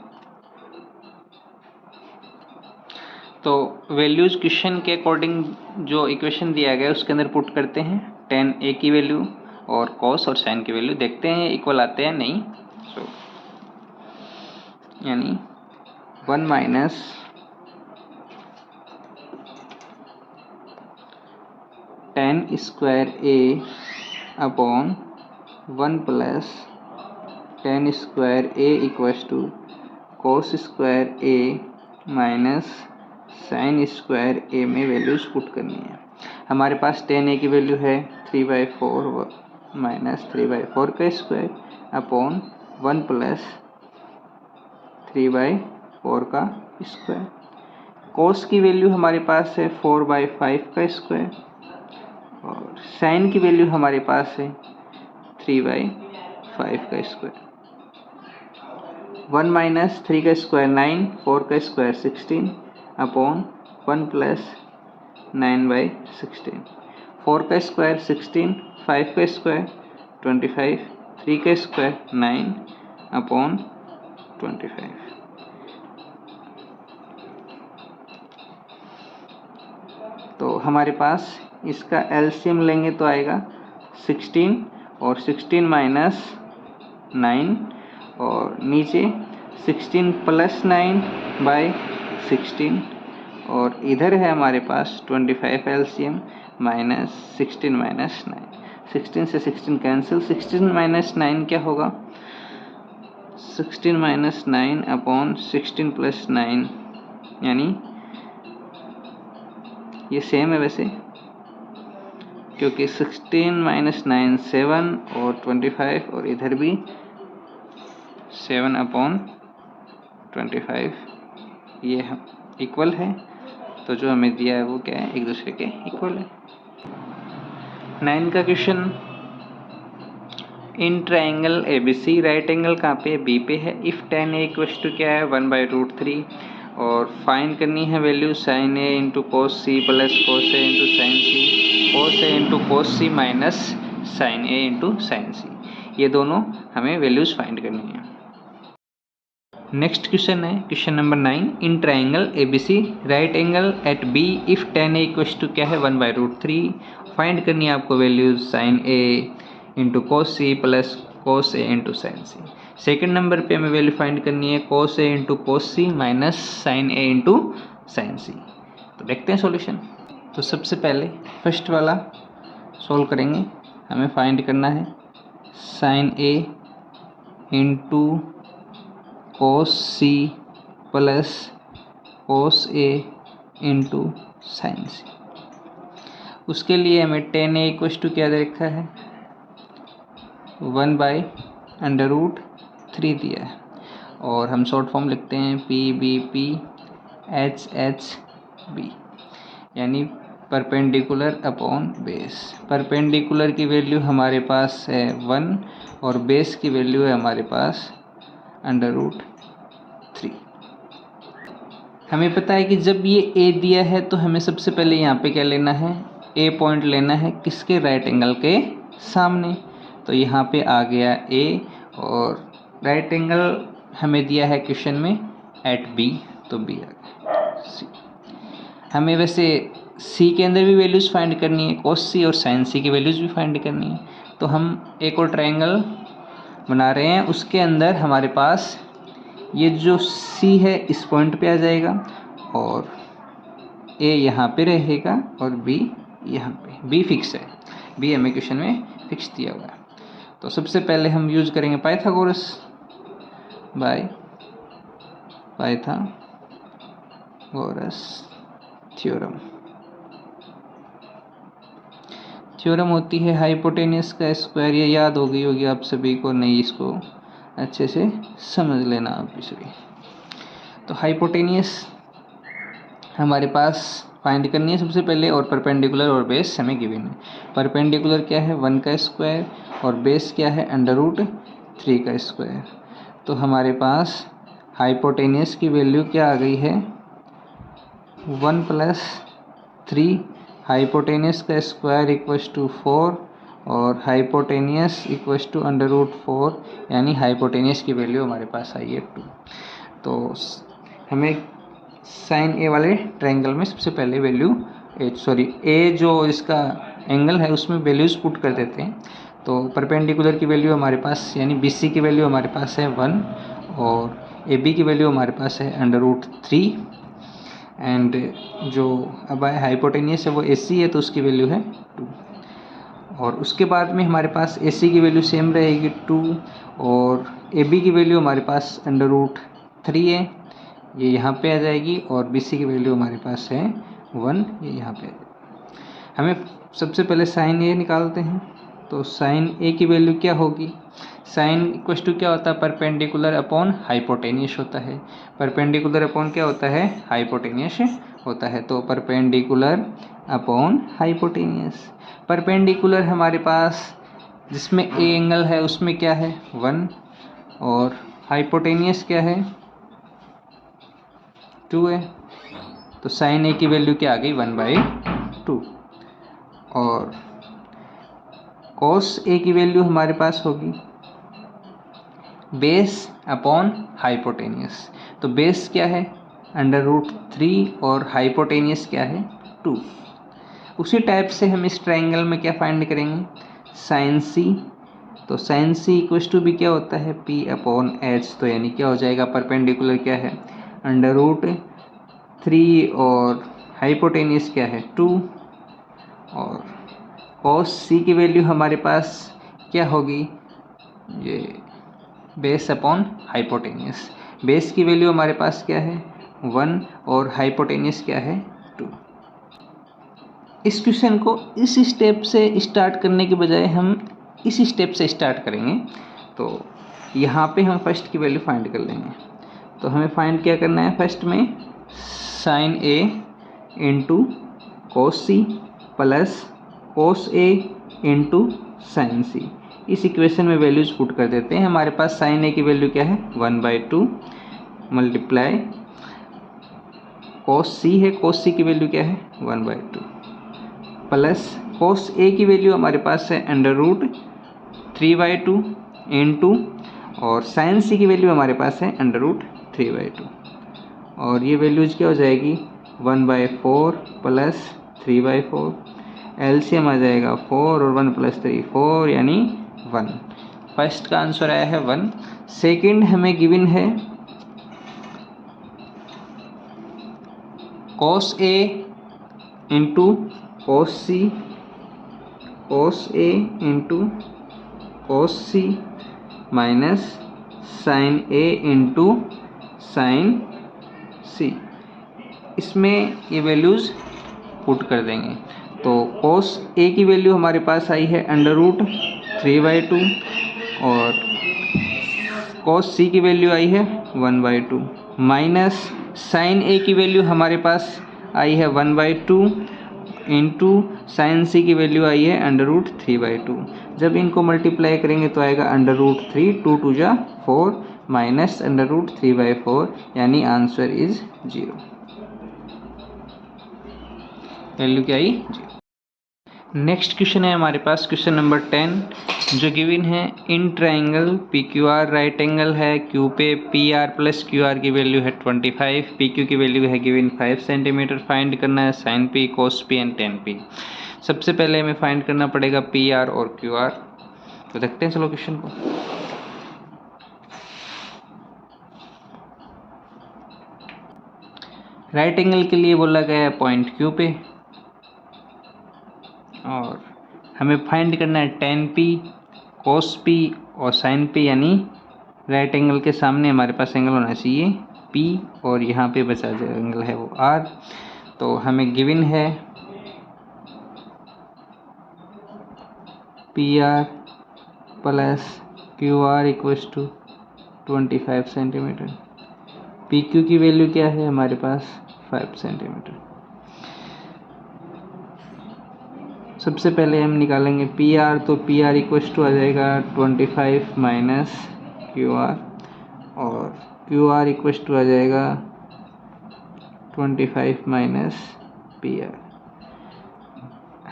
तो वैल्यूज क्वेश्चन के अकॉर्डिंग जो इक्वेशन दिया गया है उसके अंदर पुट करते हैं। tan a की वैल्यू और कॉस और साइन की वैल्यू देखते हैं इक्वल आते हैं नहीं। सो यानी 1 minus tan square A upon 1 plus tan square A equals to cos square A minus sine square A में वैल्यूज पुट करनी है। हमारे पास tan ए की वैल्यू है 3/4 माइनस 3/4 का स्क्वायर अपॉन 1 प्लस 3/4 का स्क्वायर। cos की वैल्यू हमारे पास है 4/5 का स्क्वायर और साइन की वैल्यू हमारे पास है 3/5 का स्क्वायर। 1 माइनस 3 का स्क्वायर 9, 4 का स्क्वायर 16 अपॉन 1 प्लस 9/16। 4 का स्क्वायर 16, 5 का स्क्वायर 25, 3 का स्क्वायर 9 अपॉन 25। तो हमारे पास इसका एलसीएम लेंगे तो आएगा 16 और 16 माइनस 9 और नीचे 16 प्लस 9/16 और इधर है हमारे पास 25 एलसीएम माइनस 16 माइनस 9। 16 से 16 कैंसिल, 16 माइनस 9 क्या होगा 16 माइनस 9 अपॉन 16 प्लस 9 यानी ये सेम है वैसे क्योंकि 16 माइनस 9 7 और 25 और इधर भी 7 अपॉन 25 ये इक्वल है। तो जो हमें दिया है वो क्या है एक दूसरे के इक्वल है। 9 का question in triangle ABC right angle कहाँ पे है बी पे है। If tan a equals to क्या है 1/√3 और फाइंड करनी है value sin a into cos c plus cos a into sin c, cos a into cos c minus sin a into sin c। ये दोनों हमें वैल्यूज फाइंड करनी है। नेक्स्ट क्वेश्चन है question number 9 in triangle ABC right angle eight B if tan a equals to क्या है 1/√3 find करनी है आपको values sin a into cos c plus cos a into sin c। Second number पे हमें value find करनी है cos a into cos c minus sin a into sin c। तो देखते हैं सॉल्यूशन। तो सबसे पहले फर्स्ट वाला सॉल्व करेंगे। हमें फाइंड करना है sin a into cos c plus cos a into sin c। उसके लिए हमें tan a इक्वल्स टू क्या दे रखा है 1/√3 दिया है और हम शॉर्ट फॉर्म लिखते हैं PBP HHB यानी परपेंडिकुलर अपॉन बेस। परपेंडिकुलर की वैल्यू हमारे पास है 1 और बेस की वैल्यू है हमारे पास √3। हमें पता है कि जब ये A दिया है तो हमें सबसे पहले यहाँ पे क्या लेना है A पॉइंट लेना है किसके राइट एंगल के सामने। तो यहाँ पे आ गया A और राइट एंगल हमें दिया है क्वेश्चन में एट B तो B आ गया C। हमें वैसे C के अंदर भी वैल्यूज़ फाइंड करनी है cos C और sin C की वैल्यूज़ भी फाइंड करनी है। तो हम एक और ट्रायंगल बना रहे हैं उसके अंदर हमारे पास ये जो C है इस पॉइंट पे आ जाएगा और A यहाँ पे रहेगा और B यहाँ पे। B फिक्स है, B हमें क्वेश्चन में फिक्स दिया हुआ है। तो सबसे पहले हम यूज करेंगे Pythagoras by Pythagoras theorem. Theorem होती है हाइपोटेनियस का स्क्वायर। ये याद हो गई होगी आप सभी को, नहीं इसको अच्छे से समझ लेना आप इसलिए। तो हाइपोटेनियस हमारे पास फाइंड करनी है सबसे पहले और परपेंडिकुलर और बेस हमें गिवन है। परपेंडिकुलर क्या है 1 का स्क्वायर और बेस क्या है √3 का स्क्वायर। तो हमारे पास हाइपोटेनियस की वैल्यू क्या आ गई है 1 + 3। हाइपोटेनियस का स्क्वायर इक्वल्स टू 4 और हाइपोटेनियस इक्वल्स टू √4 यानी हाइपोटेनियस की वैल्यू हमारे पास आई है 2। तो हमें साइन ए वाले ट्रायंगल में सबसे पहले वैल्यू ए जो इसका एंगल है उसमें वैल्यूज़ पुट कर देते हैं। तो परपेंडिकुलर की वैल्यू हमारे पास यानी BC की वैल्यू हमारे पास है 1 और AB की वैल्यू हमारे पास है √3 एंड जो अब हाइपोटेनियस है वो AC है तो उसकी वैल्यू है 2 और उसके बाद में हमारे पास AC की वैल्यू सेम रहेगी 2 और AB की वैल्यू हमारे पास √3 है, ये यहाँ पे आ जाएगी और BC की वैल्यू हमारे पास है 1, ये यहाँ पे आ जाएगी। हमें सबसे पहले साइन A निकालते हैं, तो साइन A की वैल्यू क्या होगी, साइन इक्वल टू क्या होता है, परपेंडिकुलर अपॉन हाइपोटेनियस होता है। परपेंडिकुलर अपॉन क्या होता है, हाइपोटेनियस होता है। तो परपेंडिकुलर अपॉन हाइपोटेनियस, परपेंडिकुलर हमारे पास जिसमें ए एंगल है उसमें क्या है 1 और हाइपोटेनियस क्या है 2 है। तो साइन ए की वैल्यू क्या आ गई 1/2 और कॉस ए की वैल्यू हमारे पास होगी बेस अपॉन हाइपोटेनियस। तो बेस क्या है √3 और हाइपोटेनियस क्या है 2। उसी टाइप से हम इस ट्रायंगल में क्या फाइंड करेंगे, साइन सी। तो साइन सी इक्वल टू भी क्या होता है P/H। तो यानी क्या हो जाएगा, परपेंडिकुलर क्या है √3 और हाइपोटेनियस क्या है 2 और कॉस सी की वैल्यू हमारे पास क्या होगी, ये बेस अपॉन हाइपोटेनियस। बेस की वैल्यू हमारे पास क्या है 1 और हाइपोटेनियस क्या है 2। इस क्वेश्चन को इस स्टेप से स्टार्ट करने के बजाय हम इस स्टेप से स्टार्ट करेंगे। तो यहाँ पे हम फर्स्ट की वैल्यू फाइंड कर लेंगे। तो हमें फाइंड क्या करना है, फर्स्ट में sine A into cos C plus cos A into sine C, इस इक्वेशन में वैल्यूज पुट कर देते हैं। हमारे पास साइन ए की वैल्यू क्या है 1/2 मल्टीप्लाई कोस सी है, कोस सी की वैल्यू क्या है 1/2 प्लस कोस ए की वैल्यू हमारे पास है √3/2 इंटू और साइन सी की वैल्यू हमारे पास है √3/2 और ये वैल्यूज क्या हो जाएगी 1/4 प्लस 3/4, एलसीएम आ जाएगा 4 और 1 + 3 4 यानी 1। फर्स्ट का आंसर आया है 1। सेकंड हमें गिवन है cos A into cos C, cos A into cos C minus sine A into sine C। इसमें ये वैल्यूज़ पुट कर देंगे। तो cos A की वैल्यू हमारे पास आई है √3/2 और cos C की वैल्यू आई है 1/2 माइनस साइन A की वैल्यू हमारे पास आई है 1/2 इंटू साइन C की वैल्यू आई है √3/2। जब इनको मल्टीप्लाई करेंगे तो आएगा √3, 2 2 जा 4 माइनस √3/4 यानी आंसर इज 0। वैल्यू क्या आई 0। नेक्स्ट क्वेश्चन है हमारे पास क्वेश्चन नंबर 10 जो गिवन है in triangle PQR right angle है, Q पे PR + QR की वैल्यू है 25, PQ की वैल्यू है गिवन 5 सेंटीमीटर। फाइंड करना है sine P, cos P and tan P। सबसे पहले हमें फाइंड करना पड़ेगा PR और QR। तो देखते हैं चलो क्वेश्चन को। राइट एंगल के लिए बोला गया है पॉइंट Q पे और हमें फाइंड करना है tan P, cos P और sin P, यानी राइट एंगल के सामने हमारे पास एंगल होना चाहिए P और यहाँ पे बचा जो एंगल है वो R। तो हमें गिवन है PR + QR = 25 सेंटीमीटर। PQ की वैल्यू क्या है हमारे पास 5 सेंटीमीटर। सबसे पहले हम निकालेंगे PR, तो PR = आ जाएगा 25 माइनस QR और QR = आ जाएगा 25 माइनस PR।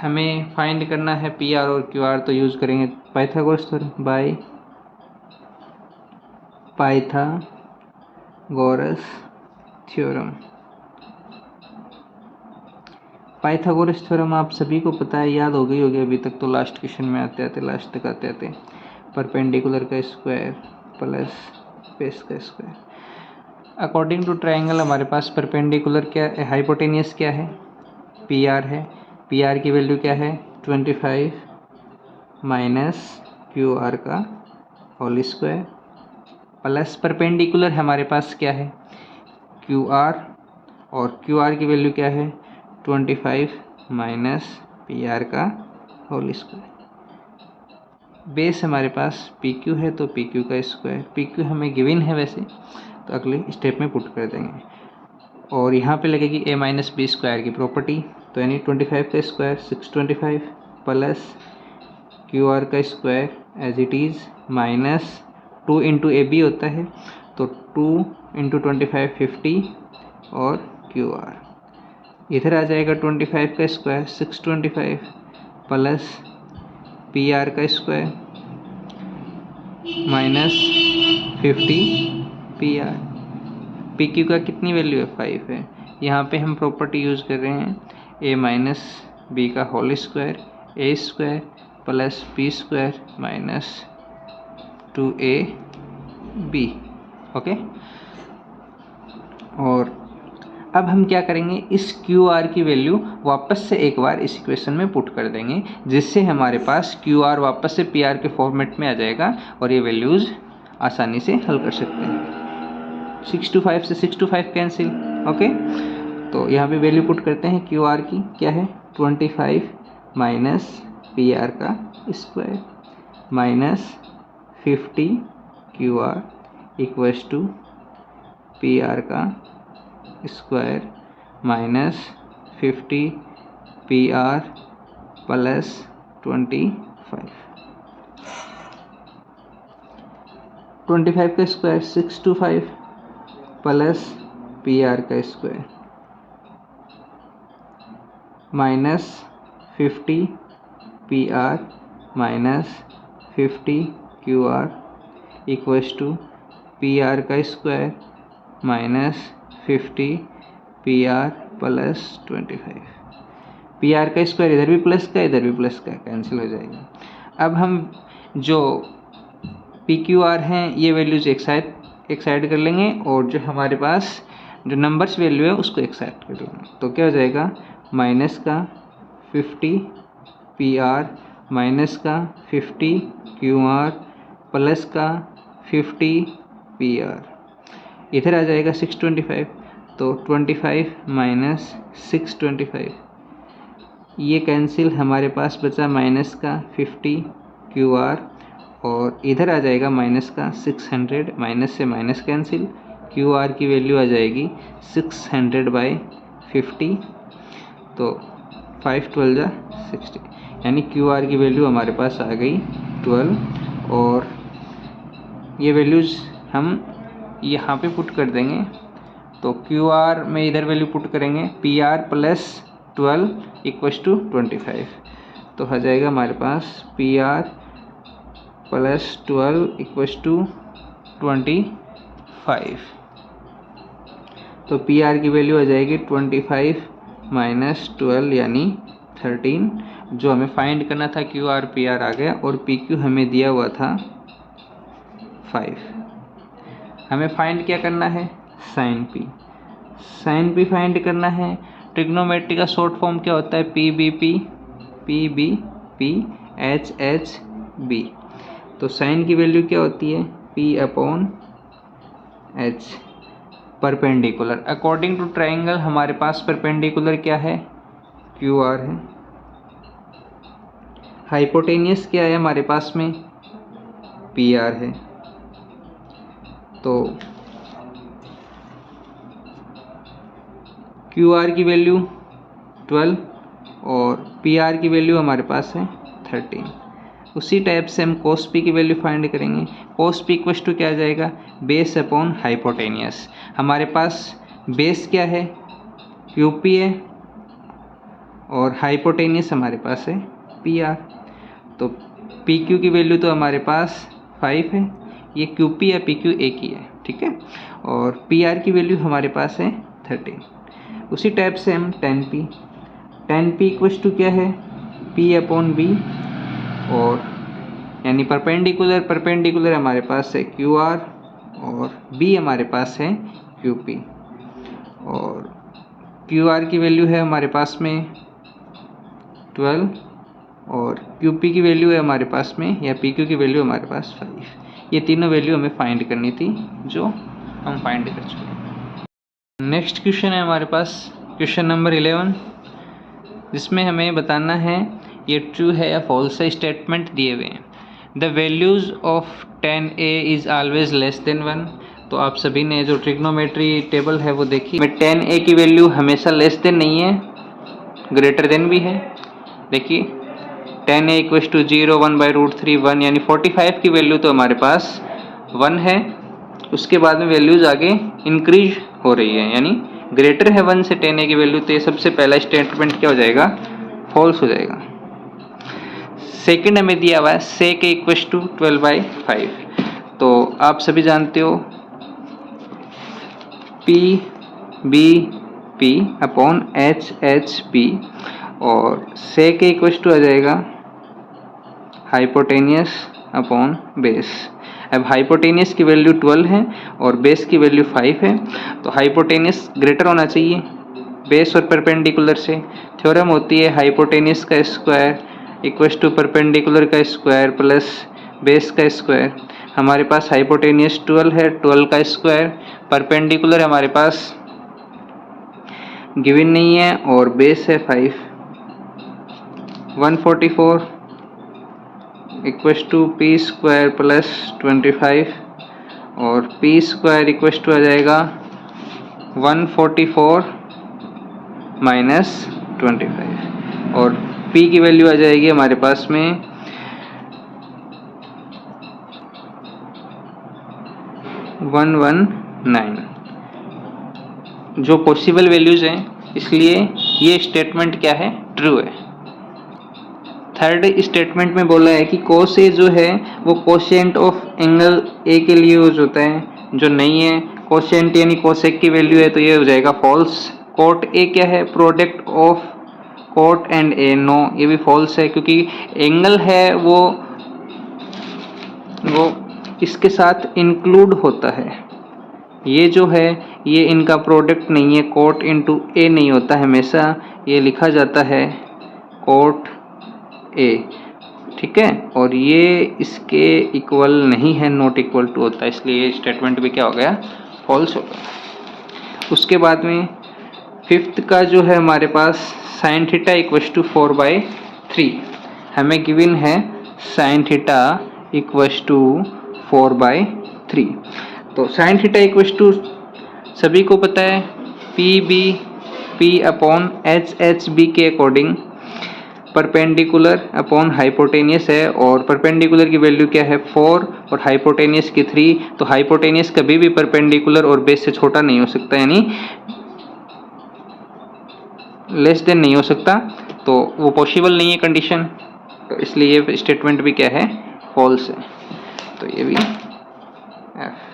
हमें फाइंड करना है PR और QR, तो यूज़ करेंगे Pythagoras theorem by Pythagoras theorem. Pythagoras theorem आप सभी को पता है, याद हो गई होगी अभी तक तो, लास्ट क्वेश्चन में आते आते लास्ट तक आते आते परपेंडिकुलर का स्क्वायर प्लस बेस का स्क्वायर। अकॉर्डिंग टू ट्रायंगल हमारे पास परपेंडिकुलर क्या है, हाइपोटेनियस क्या है, पी आर है। पी आर की वैल्यू क्या है 25 माइनस क्यू आर का होल स्क्वायर प्लस परपेंडिकुलर हमारे पास क्या है क्यू आर, और क्यू आर की वैल्यू क्या है 25 माइनस पी आर का होल स्क्वायर। बेस हमारे पास पी क्यू है तो पी क्यू का स्क्वायर, पी क्यू हमें गिवन है वैसे तो अगले स्टेप में पुट कर देंगे। और यहाँ पे लगेगी ए माइनस बी स्क्वायर की प्रॉपर्टी, तो यानी 25 का स्क्वायर 625 प्लस क्यू आर का स्क्वायर as it is minus 2 into A B होता है तो 2 इंटू 25 50 और क्यू आर इधर आ जाएगा 25 का स्क्वायर 625 प्लस पी आर का square minus 50 P are. P Q का कितनी वैल्यू है 5 है। यहाँ पे हम प्रॉपर्टी यूज़ कर रहे हैं ए माइनस बी का whole square A square plus B square minus 2a B. Okay, और अब हम क्या करेंगे, इस क्यू आर की वैल्यू वापस से एक बार इस इक्वेशन में पुट कर देंगे, जिससे हमारे पास क्यू आर वापस से पी आर के फॉर्मेट में आ जाएगा और ये वैल्यूज़ आसानी से हल कर सकते हैं। 6 to 5 से 6 to 5 कैंसिल। ओके, तो यहाँ पे वैल्यू पुट करते हैं क्यू आर की, क्या है 25 माइनस पी आर का square minus 50 Q R equals to P R का square minus 50 P R plus 25 का स्क्वायर 625 प्लस पी आर का square minus 50 P R minus 50 Q R equals to P R का square minus 50 P R plus 25। P R का square इधर भी plus का इधर भी प्लस का कैंसिल हो जाएगा। अब हम जो पी क्यू आर हैं ये वैल्यूज एक साइड कर लेंगे और जो हमारे पास जो नंबर्स वैल्यू है उसको एक साइड कर लेंगे, तो क्या हो जाएगा माइनस का 50 पी आर माइनस का 50 क्यू आर प्लस का 50 पी आर, इधर आ जाएगा 625 तो 25 माइनस 625 ये कैंसिल, हमारे पास बचा माइनस का 50 क्यू आर और इधर आ जाएगा माइनस का 600, माइनस से माइनस कैंसिल, क्यू आर की वैल्यू आ जाएगी 600/50 तो 5×12 = 60, यानी क्यू आर की वैल्यू हमारे पास आ गई 12 और ये वैल्यूज़ हम यहाँ पे पुट कर देंगे। तो क्यू आर में इधर वैल्यू पुट करेंगे P R plus 12 equals to 25, तो हो जाएगा हमारे पास P R plus 12 equals to 25। तो पी आर की वैल्यू आ जाएगी 25 माइनस 12 यानी 13, जो हमें फाइंड करना था क्यू आर पी आर आ गया और पी क्यू हमें दिया हुआ था 5। हमें फाइंड क्या करना है sine P, sine P find करना है। ट्रिग्नोमेट्री का शॉर्ट फॉर्म क्या होता है P B P H H B, तो साइन की वैल्यू क्या होती है P/H perpendicular. According to triangle हमारे पास परपेंडिकुलर क्या है क्यू आर है, हाइपोटेनियस क्या है हमारे पास में पी आर है। तो क्यू आर की वैल्यू 12 और पी आर की वैल्यू हमारे पास है 13। उसी टाइप से हम कोस पी की वैल्यू फाइंड करेंगे। कोस पी इक्वल्स टू क्या आ जाएगा बेस अपॉन हाइपोटेनियस। हमारे पास बेस क्या है क्यू पी है और हाइपोटेनियस हमारे पास है पी आर। तो पी क्यू की वैल्यू तो हमारे पास 5 है, ये क्यू पी या पी क्यू एक ही है, ठीक है, और पी आर की वैल्यू हमारे पास है 13। उसी टाइप से हम tan p इक्वल टू क्या है, p अपॉन b, और यानी परपेंडिकुलर हमारे पास है QR और B हमारे पास है QP, और QR की वैल्यू है हमारे पास में 12 और QP की वैल्यू है हमारे पास में, या PQ की वैल्यू हमारे पास 5। ये तीनों वैल्यू हमें फाइंड करनी थी जो हम फाइंड कर चुके। नेक्स्ट क्वेश्चन है हमारे पास क्वेश्चन नंबर 11, जिसमें हमें बताना है ये ट्रू है या फॉल्स है। स्टेटमेंट दिए हुए हैं, the values of tan a is always less than 1। तो आप सभी ने जो ट्रिग्नोमेट्री टेबल है वो देखी, में tan a की वैल्यू हमेशा लेस देन नहीं है, ग्रेटर देन भी है। देखिए tan a इक्वल टू 0, 1/√3, 1, यानी 45 की वैल्यू तो हमारे पास 1 है। उसके बाद में वैल्यूज़ आगे इंक्रीज हो रही है, यानी ग्रेटर है 1 से tan a की वैल्यू, तो ये सबसे पहला स्टेटमेंट क्या हो जाएगा, फॉल्स हो जाएगा। सेकंड हमें दिया हुआ है sec a इक्वल टू 12/5। तो आप सभी जानते हो P अपॉन H और sec a इक्वल टू आ जाएगा हाइपोटेनियस अपॉन बेस। अब हाइपोटेनियस की वैल्यू 12 है और बेस की वैल्यू 5 है, तो हाइपोटेनियस ग्रेटर होना चाहिए बेस और परपेंडिकुलर से। थ्योरम होती है हाइपोटेनियस का स्क्वायर इक्वल टू परपेंडिकुलर का स्क्वायर प्लस बेस का स्क्वायर। हमारे पास हाइपोटेनियस 12 है, 12 का स्क्वायर, परपेंडिकुलर हमारे पास गिवन नहीं है और बेस है 5। 144 equal to P square plus 25 और पी स्क्वायर इक्वल टू आ जाएगा 144 माइनस 25 और p की वैल्यू आ जाएगी हमारे पास में 119, जो पॉसिबल वैल्यूज हैं, इसलिए ये स्टेटमेंट क्या है, ट्रू है। थर्ड स्टेटमेंट में बोला है कि cos a जो है वो कोशेंट ऑफ एंगल a के लिए यूज होता है, जो नहीं है कोशेंट यानी कोसेक की वैल्यू है, तो ये हो जाएगा फॉल्स। cot a क्या है, product of cot and a, no, ये भी फॉल्स है, क्योंकि एंगल है वो इसके साथ इंक्लूड होता है। ये जो है ये इनका प्रोडक्ट नहीं है, cot इंटू a नहीं होता, हमेशा ये लिखा जाता है cot a, ठीक है, और ये इसके इक्वल नहीं है, नॉट इक्वल टू होता है, इसलिए ये स्टेटमेंट भी क्या हो गया, फॉल्स हो गया। उसके बाद में फिफ्थ का जो है हमारे पास sin थीटा इक्वल टू 4/3 हमें गिवन है, sin थीटा इक्वल टू 4/3। तो sin थीटा इक्वल टू सभी को पता है P अपॉन HB के अकॉर्डिंग परपेंडिकुलर अपॉन हाइपोटेनियस है, और परपेंडिकुलर की वैल्यू क्या है 4 और हाइपोटेनियस की 3। तो हाइपोटेनियस कभी भी परपेंडिकुलर और बेस से छोटा नहीं हो सकता, यानी लेस देन नहीं हो सकता, तो वो पॉसिबल नहीं है कंडीशन, तो इसलिए ये स्टेटमेंट भी क्या है, फॉल्स है। तो ये भी F।